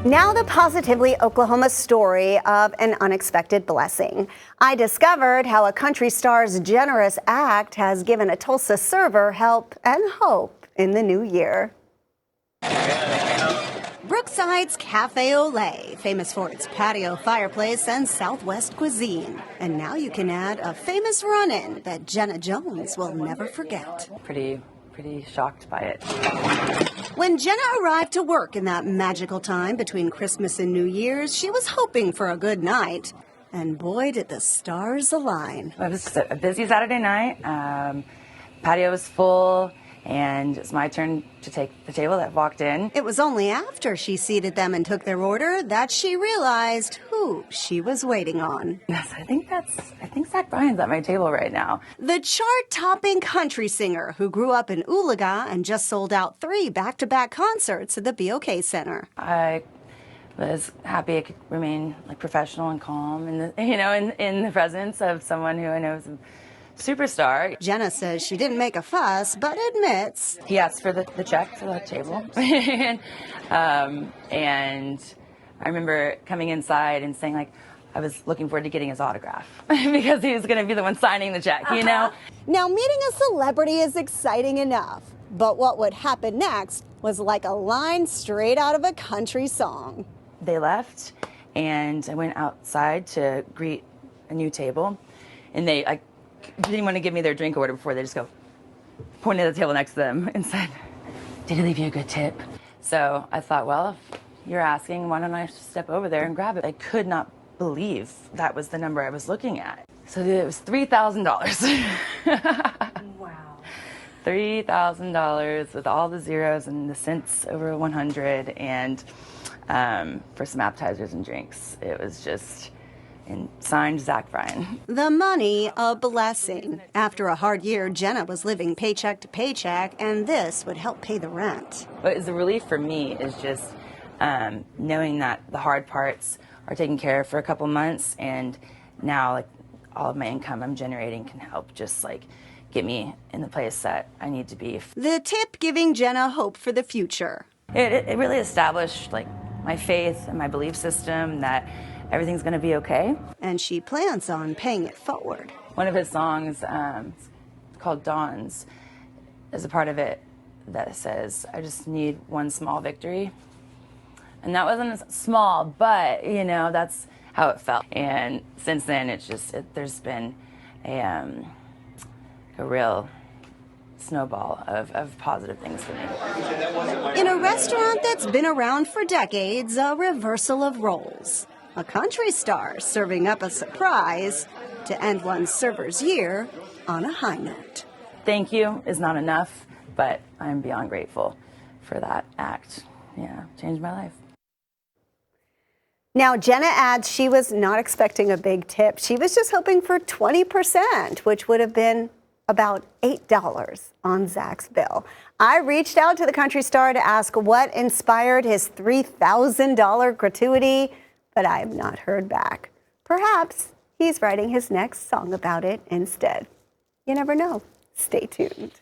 Now the Positively Oklahoma story of an unexpected blessing. I discovered how a country star's generous act has given a Tulsa server help and hope in the new year. Brookside's Cafe Olay, famous for its patio fireplace and Southwest cuisine. And now you can add a famous run-in that Jenna Jones will never forget. Pretty shocked by it. When Jenna arrived to work in that magical time between Christmas and New Year's, she was hoping for a good night. And boy, did the stars align. It was a busy Saturday night. Patio was full, and it's my turn to take the table that walked in. It was only after she seated them and took their order that she realized who she was waiting on. Yes, I think Zach Bryan's at my table right now. The chart-topping country singer who grew up in Oolaga and just sold out 3 back-to-back concerts at the BOK Center. I was happy I could remain professional and calm, in the presence of someone who I know is a superstar. Jenna says she didn't make a fuss, but admits he asked for the check for the table, and I remember coming inside and saying I was looking forward to getting his autograph because he was going to be the one signing the check, Now, meeting a celebrity is exciting enough, but what would happen next was like a line straight out of a country song. They left, and I went outside to greet a new table, and they didn't want to give me their drink order before. They just pointed at the table next to them and said, "Did he leave you a good tip?" So I thought, well, if you're asking, why don't I step over there and grab it? I could not believe that was the number I was looking at. So it was $3,000. Wow. $3,000 with all the zeros and the cents over 100, and for some appetizers and drinks. It was just, and signed Zach Bryan. The money, a blessing. After a hard year, Jenna was living paycheck to paycheck, and this would help pay the rent. What is a relief for me is just knowing that the hard parts are taken care of for a couple months, and now all of my income I'm generating can help just get me in the place that I need to be. The tip giving Jenna hope for the future. It really established my faith and my belief system that everything's going to be okay. And she plans on paying it forward. One of his songs, called Dawns, is a part of it that says, "I just need one small victory." And that wasn't small, but, that's how it felt. And since then, there's been a real snowball of positive things for me. In a restaurant that's been around for decades, a reversal of roles. A country star serving up a surprise to end one server's year on a high note. Thank you is not enough, but I'm beyond grateful for that act. Yeah, changed my life. Now, Jenna adds she was not expecting a big tip. She was just hoping for 20%, which would have been about $8 on Zach's bill. I reached out to the country star to ask what inspired his $3,000 gratuity, but I have not heard back. Perhaps he's writing his next song about it instead. You never know. Stay tuned.